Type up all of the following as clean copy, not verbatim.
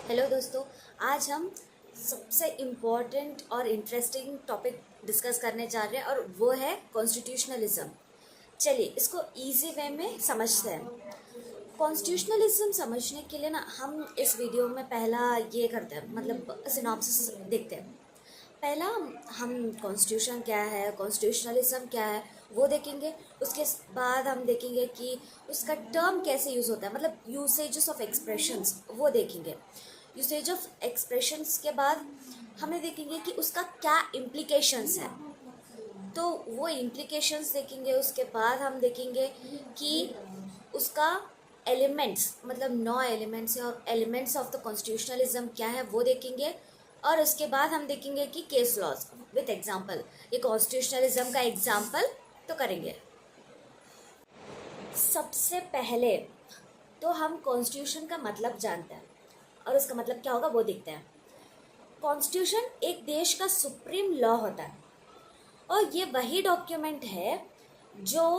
Hello दोस्तों। आज हम सबसे इम्पोर्टेंट और इंटरेस्टिंग टॉपिक डिस्कस करने जा रहे हैं और वो है कॉन्स्टिट्यूशनलिज्म। चलिए इसको इजी वे में समझते हैं। कॉन्स्टिट्यूशनलिज्म समझने के लिए ना हम इस वीडियो में पहला ये करते हैं, मतलब सिनॉप्सिस देखते हैं। पहला हम कॉन्स्टिट्यूशन क्या है, कॉन्स्टिट्यूशनलिज्म क्या है वो देखेंगे। उसके बाद हम देखेंगे कि उसका टर्म कैसे यूज़ होता है, मतलब यूसेजेस ऑफ एक्सप्रेशंस वो देखेंगे। यूसेज ऑफ एक्सप्रेशंस के बाद हमें देखेंगे कि उसका क्या इम्प्लीकेशंस है, तो वो इम्प्लीकेशंस देखेंगे। उसके बाद हम देखेंगे कि उसका एलिमेंट्स, मतलब 9 एलिमेंट्स है और एलिमेंट्स ऑफ द कॉन्स्टिट्यूशनलिज्म क्या है वो देखेंगे। और उसके बाद हम देखेंगे कि केस लॉज विथ एग्जांपल, ये कॉन्स्टिट्यूशनलिज्म का एग्जांपल तो करेंगे। सबसे पहले तो हम कॉन्स्टिट्यूशन का मतलब जानते हैं और उसका मतलब क्या होगा वो देखते हैं। कॉन्स्टिट्यूशन एक देश का सुप्रीम लॉ होता है और ये वही डॉक्यूमेंट है जो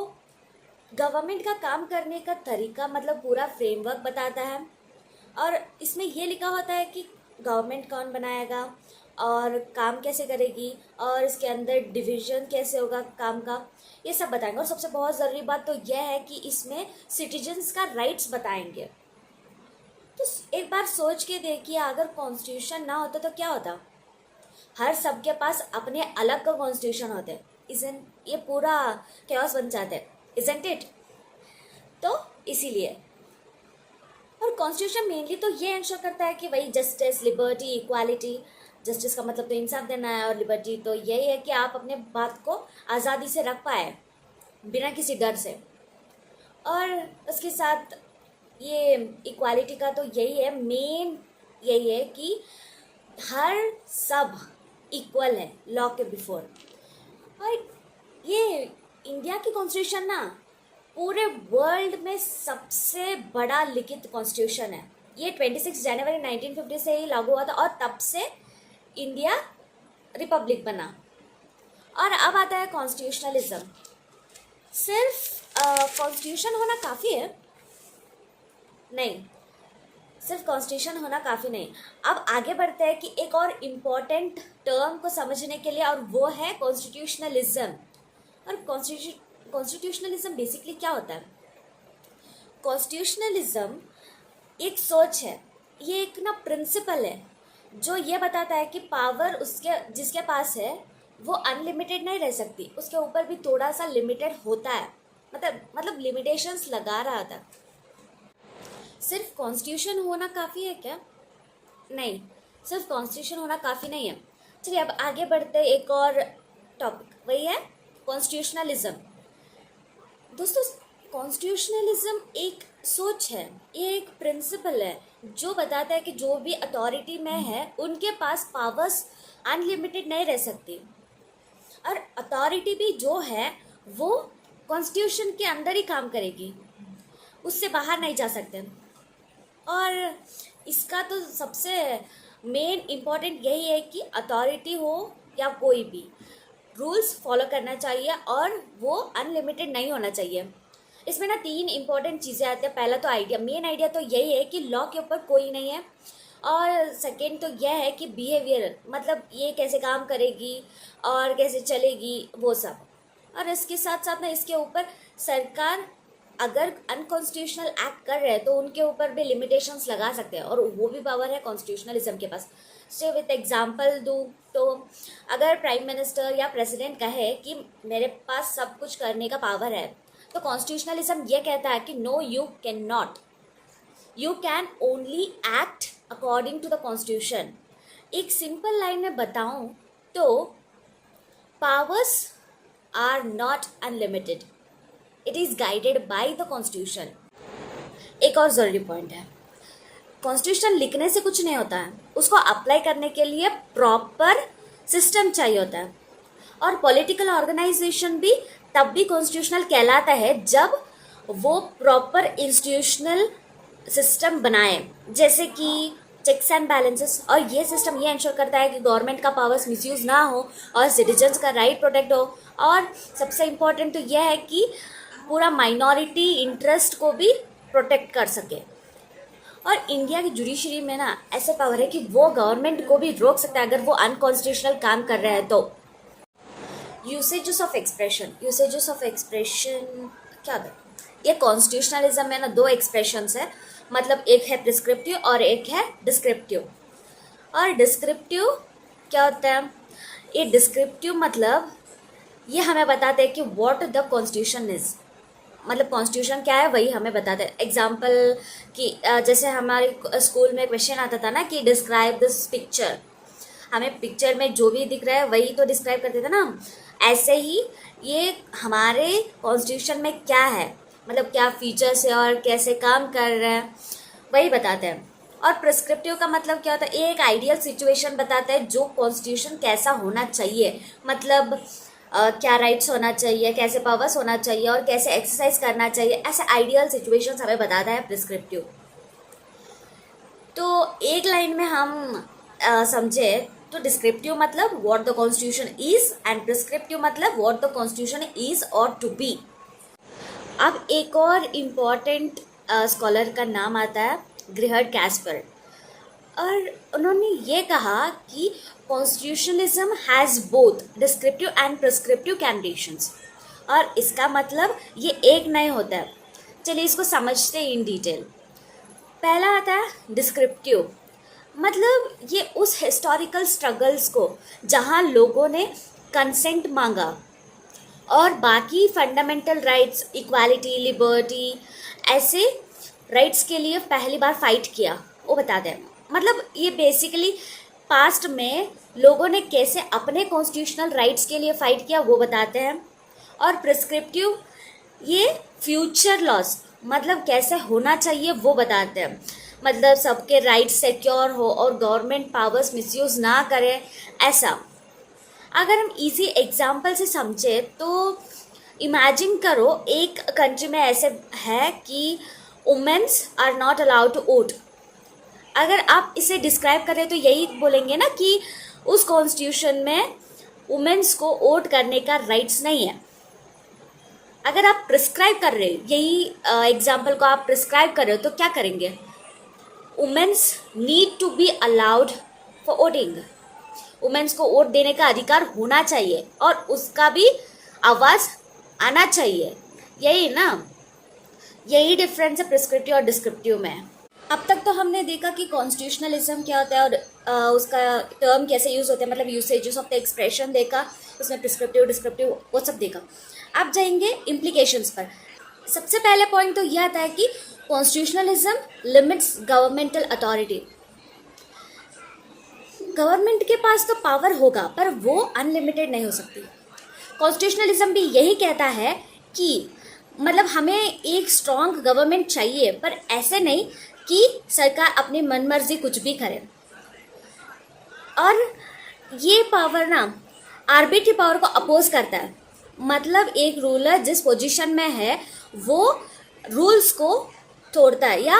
गवर्नमेंट का काम करने का तरीका, मतलब पूरा फ्रेमवर्क बताता है। और इसमें ये लिखा होता है कि गवर्नमेंट कौन बनाएगा और काम कैसे करेगी और इसके अंदर डिवीजन कैसे होगा काम का, ये सब बताएंगे। और सबसे बहुत ज़रूरी बात तो यह है कि इसमें सिटीजन्स का राइट्स बताएंगे। तो एक बार सोच के देखिए, अगर कॉन्स्टिट्यूशन ना होता तो क्या होता। हर सबके पास अपने अलग का कॉन्स्टिट्यूशन होते, इजन ये पूरा कैओस बन जाते, इजंट इट। तो इसीलिए, और कॉन्स्टिट्यूशन मेनली तो ये इंश्योर करता है कि वही जस्टिस, लिबर्टी, इक्वालिटी। जस्टिस का मतलब तो इंसाफ देना है और लिबर्टी तो यही है कि आप अपने बात को आज़ादी से रख पाए बिना किसी डर से। और उसके साथ ये इक्वालिटी का तो यही है, मेन यही है कि हर सब इक्वल है लॉ के बिफोर। और ये इंडिया की कॉन्स्टिट्यूशन ना पूरे वर्ल्ड में सबसे बड़ा लिखित कॉन्स्टिट्यूशन है। ये 26 जनवरी 1950 से ही लागू हुआ था और तब से इंडिया रिपब्लिक बना। और अब आता है कॉन्स्टिट्यूशनलिज्म। सिर्फ कॉन्स्टिट्यूशन होना काफ़ी है नहीं, सिर्फ कॉन्स्टिट्यूशन होना काफ़ी नहीं। अब आगे बढ़ते हैं कि एक और इम्पॉर्टेंट टर्म को समझने के लिए, और वो है कॉन्स्टिट्यूशनलिज्म। और कॉन्स्टिट्यूशनलिज्म बेसिकली क्या होता है। कॉन्स्टिट्यूशनलिज्म एक सोच है, ये एक ना प्रिंसिपल है जो ये बताता है कि पावर उसके जिसके पास है वो अनलिमिटेड नहीं रह सकती, उसके ऊपर भी थोड़ा सा लिमिटेड होता है। मतलब लिमिटेशंस लगा रहा था। सिर्फ कॉन्स्टिट्यूशन होना काफ़ी है क्या? नहीं, सिर्फ कॉन्स्टिट्यूशन होना काफ़ी नहीं है। चलिए अब आगे बढ़ते हैं, एक और टॉपिक वही है कॉन्स्टिट्यूशनलिज्म। दोस्तों, कॉन्स्टिट्यूशनलिज्म एक सोच है, ये एक प्रिंसिपल है जो बताता है कि जो भी अथॉरिटी में है उनके पास पावर्स अनलिमिटेड नहीं रह सकती, और अथॉरिटी भी जो है वो कॉन्स्टिट्यूशन के अंदर ही काम करेगी, उससे बाहर नहीं जा सकते। और इसका तो सबसे मेन इम्पॉर्टेंट यही है कि अथॉरिटी हो या कोई भी, रूल्स फॉलो करना चाहिए और वो अनलिमिटेड नहीं होना चाहिए। इसमें ना 3 इम्पॉर्टेंट चीज़ें आती हैं। पहला तो आइडिया, मेन आइडिया तो यही है कि लॉ के ऊपर कोई नहीं है। और सेकंड तो यह है कि बिहेवियर, मतलब ये कैसे काम करेगी और कैसे चलेगी वो सब। और इसके साथ साथ ना इसके ऊपर सरकार अगर अनकॉन्स्टिट्यूशनल एक्ट कर रहे हैं तो उनके ऊपर भी लिमिटेशंस लगा सकते हैं, और वो भी पावर है कॉन्स्टिट्यूशनलिज्म के पास। से विथ एग्जांपल दूँ तो अगर प्राइम मिनिस्टर या प्रेसिडेंट कहे कि मेरे पास सब कुछ करने का पावर है, तो कॉन्स्टिट्यूशनलिज्म ये कहता है कि no, you can not, you can only act according to the constitution. एक सिंपल लाइन में बताऊं तो powers are not unlimited, it is guided by the constitution. एक और ज़रूरी पॉइंट है, कॉन्स्टिट्यूशन लिखने से कुछ नहीं होता है, उसको अप्लाई करने के लिए प्रॉपर सिस्टम चाहिए होता है। और पॉलिटिकल ऑर्गेनाइजेशन भी तब भी कॉन्स्टिट्यूशनल कहलाता है जब वो प्रॉपर इंस्टीट्यूशनल सिस्टम बनाए, जैसे कि चेक्स एंड बैलेंसेस। और ये सिस्टम ये इंश्योर करता है कि गवर्नमेंट का पावर्स मिसयूज़ ना हो और सिटीजन्स का राइट प्रोटेक्ट हो। और सबसे इम्पोर्टेंट तो यह है कि पूरा माइनॉरिटी इंटरेस्ट को भी प्रोटेक्ट कर सके। और इंडिया की जुडिशरी में ना ऐसे पावर है कि वो गवर्नमेंट को भी रोक सकता है अगर वो अनकॉन्स्टिट्यूशनल काम कर रहे हैं तो। यूसेजेस ऑफ एक्सप्रेशन क्या होता है? ये कॉन्स्टिट्यूशनलिज्म में ना दो एक्सप्रेशंस है, मतलब एक है प्रिस्क्रिप्टिव और एक है डिस्क्रिप्टिव। और डिस्क्रिप्टिव क्या होता है? ये डिस्क्रिप्टिव मतलब ये हमें बताते हैं कि व्हाट द कॉन्स्टिट्यूशन इज, मतलब कॉन्स्टिट्यूशन क्या है वही हमें बताते हैं। एग्जाम्पल कि जैसे हमारे स्कूल में क्वेश्चन आता था ना कि डिस्क्राइब दिस पिक्चर, हमें पिक्चर में जो भी दिख रहा है वही तो डिस्क्राइब करते थे ना। ऐसे ही ये हमारे कॉन्स्टिट्यूशन में क्या है, मतलब क्या फीचर्स है और कैसे काम कर रहा है वही बताते हैं। और प्रिस्क्रिप्टिव का मतलब क्या होता है? ये एक आइडियल सिचुएशन बताता है जो कॉन्स्टिट्यूशन कैसा होना चाहिए, मतलब क्या राइट्स होना चाहिए, कैसे पावर्स होना चाहिए और कैसे एक्सरसाइज करना चाहिए, ऐसे आइडियल सिचुएशंस हमें बताता है प्रिस्क्रिप्टिव। तो एक लाइन में हम समझे तो डिस्क्रिप्टिव मतलब what the constitution is and prescriptive मतलब व्हाट द कॉन्स्टिट्यूशन इज और टू बी। अब एक और इम्पॉर्टेंट स्कॉलर का नाम आता है ग्रिहर्ड कैस्पर, और उन्होंने ये कहा कि constitutionalism has both descriptive and prescriptive conditions. और इसका मतलब ये एक नहीं होता है। चलिए इसको समझते हैं इन डिटेल। पहला आता है डिस्क्रिप्टिव, मतलब ये उस हिस्टोरिकल स्ट्रगल्स को जहाँ लोगों ने कंसेंट मांगा और बाकी फंडामेंटल राइट्स, इक्वालिटी, लिबर्टी, ऐसे राइट्स के लिए पहली बार फाइट किया, वो बताते हैं। मतलब ये बेसिकली पास्ट में लोगों ने कैसे अपने कॉन्स्टिट्यूशनल राइट्स के लिए फाइट किया वो बताते हैं। और प्रिस्क्रिप्टिव ये फ्यूचर लॉस, मतलब कैसे होना चाहिए वो बताते हैं, मतलब सबके राइट्स सिक्योर हो और गवर्नमेंट पावर्स मिसयूज़ ना करे ऐसा। अगर हम इजी एग्जांपल से समझे तो इमेजिन करो एक कंट्री में ऐसे है कि womens are not allowed to vote. अगर आप इसे डिस्क्राइब करें तो यही बोलेंगे ना कि उस कॉन्स्टिट्यूशन में वुमेन्स को वोट करने का राइट्स नहीं है। अगर आप प्रिस्क्राइब कर रहे हो, यही एग्जाम्पल को आप प्रिस्क्राइब कर रहे हो तो क्या करेंगे? Womens need to be allowed for voting, womens को वोट देने का अधिकार होना चाहिए और उसका भी आवाज़ आना चाहिए। यही ना, यही डिफरेंस है प्रिस्क्रिप्टिव और डिस्क्रिप्टिव में। अब तक तो हमने देखा कि कॉन्स्टिट्यूशनलिज्म क्या होता है और उसका टर्म कैसे यूज़ होता है, मतलब यूसेजेस ऑफ द एक्सप्रेशन देखा, उसमें प्रिस्क्रिप्टिव डिस्क्रिप्टिव वो सब देखा। अब जाएंगे इम्प्लीकेशंस पर। सबसे पहले पॉइंट तो यह आता है कि constitutionalism limits governmental authority. Government के पास तो पावर होगा पर वो अनलिमिटेड नहीं हो सकती। कॉन्स्टिट्यूशनलिज्म भी यही कहता है कि मतलब हमें एक स्ट्रॉन्ग गवर्नमेंट चाहिए, पर ऐसे नहीं कि सरकार अपनी मनमर्जी कुछ भी करे। और ये पावर ना आर्बिट्री पावर को अपोज करता है, मतलब एक रूलर जिस पोजीशन में है वो रूल्स को तोड़ता है या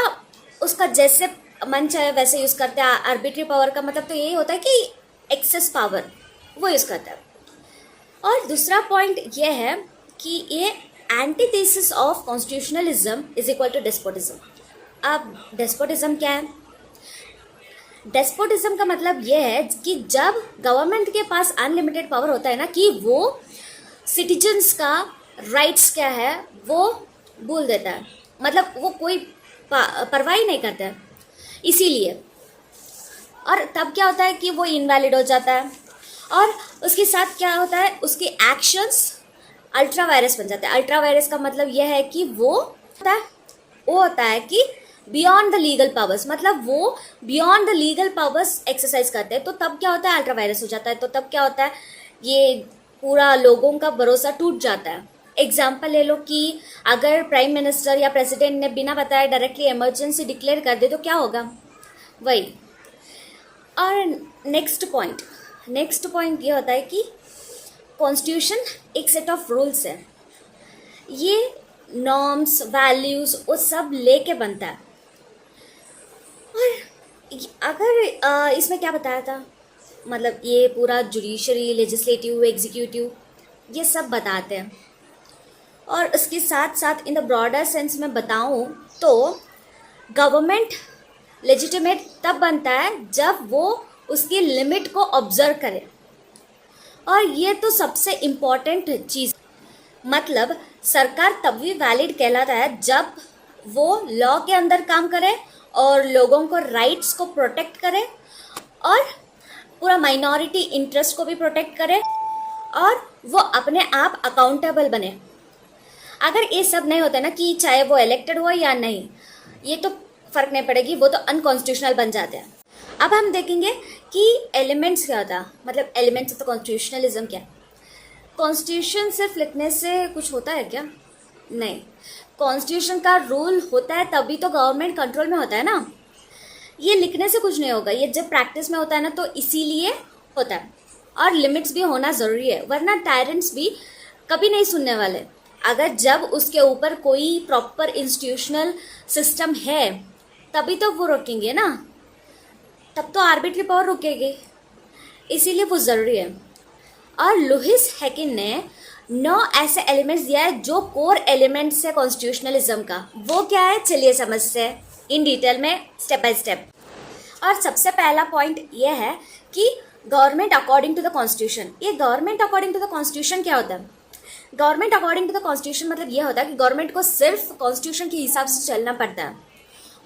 उसका जैसे मन चाहे वैसे यूज़ करते हैं। आर्बिट्री पावर का मतलब तो यही होता है कि एक्सेस पावर वो यूज़ करता है। और दूसरा पॉइंट ये है कि ये antithesis of constitutionalism is equal to despotism. अब डेस्पोटिज्म क्या है? डेस्पोटिज्म का मतलब ये है कि जब गवर्नमेंट के पास अनलिमिटेड पावर होता है ना, कि वो सिटीजन्स का राइट्स क्या है वो भूल देता है, मतलब वो कोई परवाह ही नहीं करता है इसीलिए। और तब क्या होता है कि वो इनवैलिड हो जाता है और उसके साथ क्या होता है, उसके एक्शंस अल्ट्रा वायरस बन जाते हैं। अल्ट्रा वायरस का मतलब यह है कि वो होता है कि बियॉन्ड द लीगल पावर्स, मतलब वो beyond the legal powers exercise करते हैं। तो तब क्या होता है, अल्ट्रा वायरस हो जाता है। तो तब क्या होता है, ये पूरा लोगों का भरोसा टूट जाता है। एग्जाम्पल ले लो कि अगर प्राइम मिनिस्टर या प्रेसिडेंट ने बिना बताए डायरेक्टली इमरजेंसी डिक्लेयर कर दे तो क्या होगा, वही। और नेक्स्ट पॉइंट ये होता है कि कॉन्स्टिट्यूशन एक सेट ऑफ रूल्स है, ये नॉर्म्स वैल्यूज़ वो सब लेके बनता है। और अगर इसमें क्या बताया था, मतलब ये पूरा जुडिशरी, लेजिस्लेटिव, एग्जीक्यूटिव ये सब बताते हैं। और उसके साथ साथ इन द ब्रॉडर सेंस में बताऊं तो गवर्नमेंट लेजिटिमेट तब बनता है जब वो उसकी लिमिट को ऑब्जर्व करे। और ये तो सबसे इम्पॉर्टेंट चीज़, मतलब सरकार तब भी वैलिड कहलाता है जब वो लॉ के अंदर काम करे और लोगों को राइट्स को प्रोटेक्ट करे और पूरा माइनॉरिटी इंटरेस्ट को भी प्रोटेक्ट करे और वो अपने आप अकाउंटेबल बने। अगर ये सब नहीं होता ना, कि चाहे वो इलेक्टेड हो या नहीं, ये तो फ़र्क नहीं पड़ेगी, वो तो अनकॉन्स्टिट्यूशनल बन जाते हैं। अब हम देखेंगे कि एलिमेंट्स क्या होता है, मतलब एलिमेंट्स ऑफ द कॉन्स्टिट्यूशनलिज्म क्या है। कॉन्स्टिट्यूशन सिर्फ लिखने से कुछ होता है क्या? नहीं, कॉन्स्टिट्यूशन का रूल होता है तभी तो गवर्नमेंट कंट्रोल में होता है ना। ये लिखने से कुछ नहीं होगा, ये जब प्रैक्टिस में होता है ना, तो इसीलिए होता है। और लिमिट्स भी होना ज़रूरी है, वरना टायरेंट्स भी कभी नहीं सुनने वाले। अगर जब उसके ऊपर कोई प्रॉपर इंस्टीट्यूशनल सिस्टम है तभी तो वो रोकेंगे ना, तब तो आर्बिट्री पावर रुकेगी, इसीलिए वो ज़रूरी है। और लुइस हैकिन ने 9 ऐसे एलिमेंट्स दिया है जो कोर एलिमेंट्स है कॉन्स्टिट्यूशनलिज्म का। वो क्या है, चलिए समझते हैं इन डिटेल में, स्टेप बाय स्टेप। और सबसे पहला पॉइंट ये है कि government according to the constitution. ये government according to the constitution क्या होता है? Government according to the constitution मतलब ये होता है कि गवर्नमेंट को सिर्फ कॉन्स्टिट्यूशन के हिसाब से चलना पड़ता है,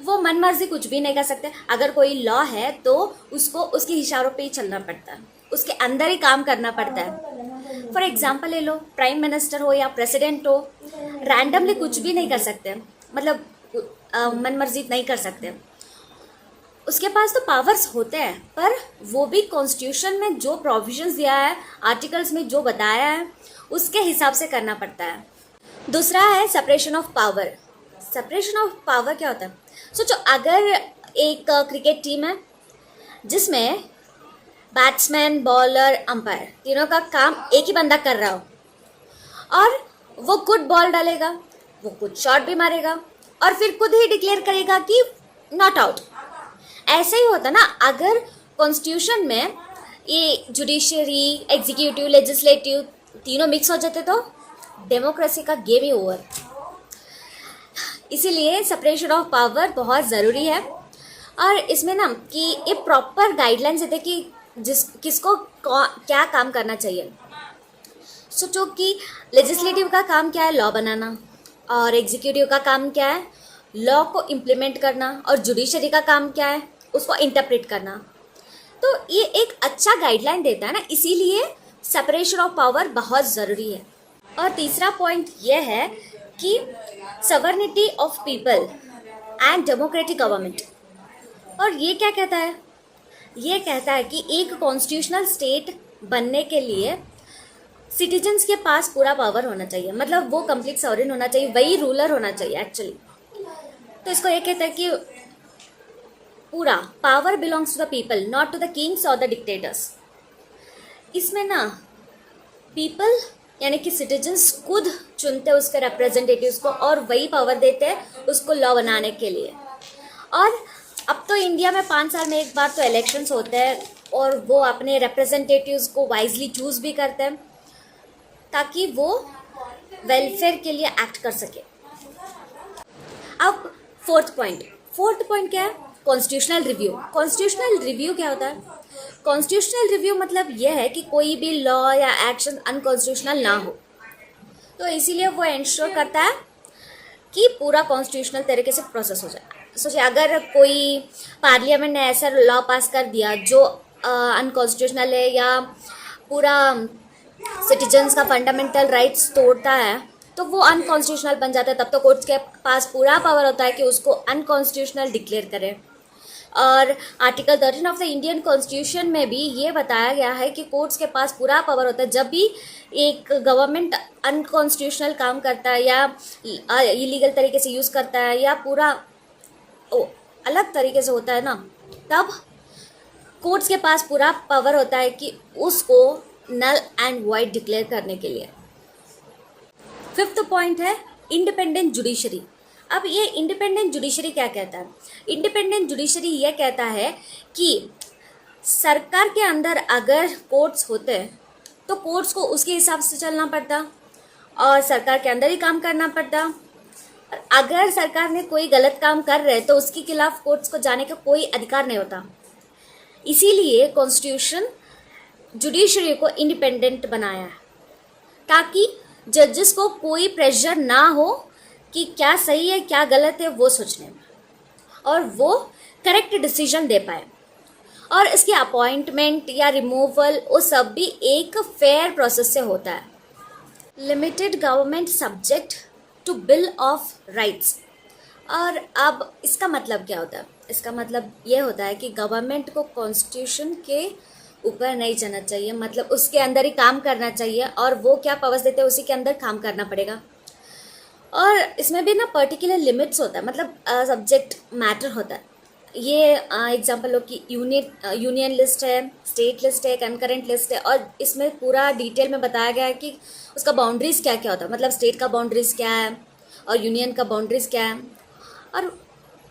वो मन मर्जी कुछ भी नहीं कर सकते। अगर कोई लॉ है तो उसको उसके इशारों पे ही चलना पड़ता है, उसके अंदर ही काम करना पड़ता है। फॉर एग्जाम्पल ले लो, प्राइम मिनिस्टर हो या प्रेसिडेंट हो, रैंडमली कुछ भी नहीं कर सकते, मतलब मन मर्जी नहीं कर सकते। उसके पास तो पावर्स होते हैं, पर वो भी कॉन्स्टिट्यूशन में जो प्रोविजंस दिया है, आर्टिकल्स में जो बताया है, उसके हिसाब से करना पड़ता है। दूसरा है separation of power. Separation of power क्या होता है? सोचो, अगर एक क्रिकेट टीम है जिसमें बैट्समैन, बॉलर, अंपायर तीनों का काम एक ही बंदा कर रहा हो, और वो खुद बॉल डालेगा, वो खुद शॉट भी मारेगा और फिर खुद ही डिक्लेयर करेगा कि नॉट आउट। ऐसे ही होता ना, अगर कॉन्स्टिट्यूशन में ये जुडिशरी, एग्जीक्यूटिव, लेजिस्लेटिव तीनों मिक्स हो जाते तो डेमोक्रेसी का गेम ही ओवर। इसीलिए सेपरेशन ऑफ पावर बहुत ज़रूरी है। और इसमें ना कि ये प्रॉपर गाइडलाइंस देते कि किसको क्या काम करना चाहिए। सोचो कि लेजिस्लेटिव का काम क्या है, लॉ बनाना, और एग्जीक्यूटिव का काम क्या है, लॉ को इम्प्लीमेंट करना, और जुडिशरी का काम क्या है, उसको इंटरप्रेट करना। तो ये एक अच्छा गाइडलाइन देता है ना, इसीलिए सेपरेशन ऑफ पावर बहुत ज़रूरी है। और तीसरा पॉइंट ये है कि sovereignty of people and democratic government. और ये क्या कहता है? ये कहता है कि एक कॉन्स्टिट्यूशनल स्टेट बनने के लिए सिटीजन्स के पास पूरा पावर होना चाहिए, मतलब वो कंप्लीट सॉवरेन होना चाहिए, वही रूलर होना चाहिए एक्चुअली। तो इसको ये कहता है कि पूरा power belongs to the people, not to the kings और द डिक्टेटर्स। इसमें ना पीपल यानी कि सिटीजन्स खुद चुनते उसके रिप्रेजेंटेटिव्स को और वही पावर देते हैं उसको लॉ बनाने के लिए। और अब तो इंडिया में 5 साल में एक बार तो इलेक्शंस होते हैं और वो अपने रिप्रेजेंटेटिव्स को वाइजली चूज़ भी करते हैं ताकि वो वेलफेयर के लिए एक्ट कर सके। अब फोर्थ पॉइंट क्या है? Constitutional review. कॉन्स्टिट्यूशनल रिव्यू क्या होता है? कॉन्स्टिट्यूशनल रिव्यू मतलब यह है कि कोई भी लॉ या एक्शन अनकॉन्स्टिट्यूशनल ना हो, तो इसीलिए वो इंश्योर करता है कि पूरा कॉन्स्टिट्यूशनल तरीके से प्रोसेस हो जाए। सोचिए, अगर कोई पार्लियामेंट ने ऐसा लॉ पास कर दिया जो अनकॉन्स्टिट्यूशनल है या पूरा सिटीजन्स का फंडामेंटल राइट्स तोड़ता है, तो वो अनकॉन्स्टिट्यूशनल बन जाता है। तब तो कोर्ट्स के पास पूरा पावर होता है कि उसको अनकॉन्स्टिट्यूशनल डिक्लेयर करें। और article 13 of the Indian constitution में भी ये बताया गया है कि कोर्ट्स के पास पूरा पावर होता है जब भी एक गवर्नमेंट अनकॉन्स्टिट्यूशनल काम करता है या इलीगल तरीके से यूज़ करता है या पूरा अलग तरीके से होता है ना, तब कोर्ट्स के पास पूरा पावर होता है कि उसको नल एंड वॉइड डिक्लेयर करने के लिए। फिफ्थ पॉइंट है इंडिपेंडेंट जुडिशरी। अब ये इंडिपेंडेंट जुडिशरी क्या कहता है? इंडिपेंडेंट जुडिशरी ये कहता है कि सरकार के अंदर अगर कोर्ट्स होते हैं तो कोर्ट्स को उसके हिसाब से चलना पड़ता और सरकार के अंदर ही काम करना पड़ता। और अगर सरकार ने कोई गलत काम कर रहे तो उसके खिलाफ कोर्ट्स को जाने का कोई अधिकार नहीं होता। इसीलिए कॉन्स्टिट्यूशन जुडिशरी को इंडिपेंडेंट बनाया है, ताकि जजेस को कोई प्रेशर ना हो कि क्या सही है क्या गलत है वो सोचने में, और वो करेक्ट डिसीजन दे पाए। और इसकी अपॉइंटमेंट या रिमूवल वो सब भी एक फेयर प्रोसेस से होता है। Limited government subject to bill of rights. और अब इसका मतलब क्या होता है? इसका मतलब ये होता है कि गवर्नमेंट को कॉन्स्टिट्यूशन के ऊपर नहीं जाना चाहिए, मतलब उसके अंदर ही काम करना चाहिए, और वो क्या पावर्स देते हैं उसी के अंदर काम करना पड़ेगा। और इसमें भी ना पर्टिकुलर लिमिट्स होता है, मतलब सब्जेक्ट मैटर होता है। ये एग्जांपल लो कि यूनियन लिस्ट है, स्टेट लिस्ट है, कंकरेंट लिस्ट है, और इसमें पूरा डिटेल में बताया गया है कि उसका बाउंड्रीज क्या क्या होता है, मतलब स्टेट का बाउंड्रीज क्या है और यूनियन का बाउंड्रीज क्या है, और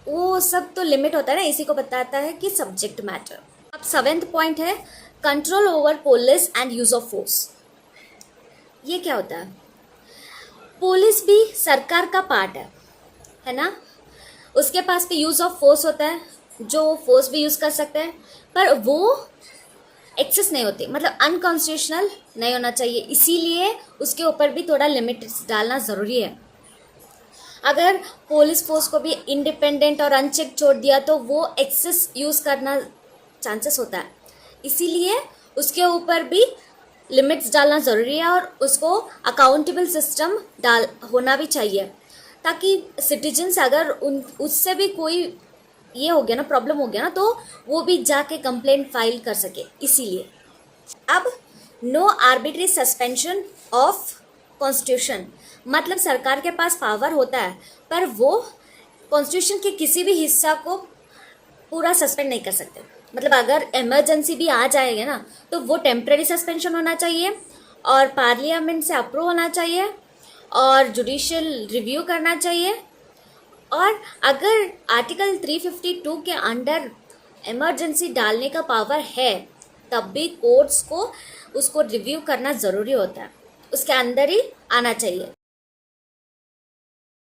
वो सब तो लिमिट होता है ना, इसी को बताता है कि सब्जेक्ट मैटर। अब 7th पॉइंट है control over police and use of force. ये क्या होता है? पुलिस भी सरकार का पार्ट है ना, उसके पास भी यूज़ ऑफ फोर्स होता है, जो फोर्स भी यूज़ कर सकते हैं, पर वो एक्सेस नहीं होती, मतलब अनकॉन्स्टिट्यूशनल नहीं होना चाहिए। इसीलिए उसके ऊपर भी थोड़ा लिमिट्स डालना ज़रूरी है। अगर पुलिस फोर्स को भी इंडिपेंडेंट और अनचेक छोड़ दिया तो वो एक्सेस यूज़ करना चांसेस होता है, इसीलिए उसके ऊपर भी लिमिट्स डालना ज़रूरी है, और उसको अकाउंटेबल सिस्टम होना भी चाहिए, ताकि सिटीजन्स अगर उससे भी कोई ये हो गया ना, प्रॉब्लम हो गया ना, तो वो भी जाके कंप्लेंट फाइल कर सके। इसीलिए अब no arbitrary suspension of constitution, मतलब सरकार के पास पावर होता है पर वो कॉन्स्टिट्यूशन के किसी भी हिस्सा को पूरा सस्पेंड नहीं कर सकते। मतलब अगर इमरजेंसी भी आ जाएगा ना तो वो टेम्प्रेरी सस्पेंशन होना चाहिए, और पार्लियामेंट से अप्रूव होना चाहिए, और जुडिशियल रिव्यू करना चाहिए। और अगर आर्टिकल 352 के अंडर इमरजेंसी डालने का पावर है तब भी कोर्ट्स को उसको रिव्यू करना ज़रूरी होता है, उसके अंदर ही आना चाहिए।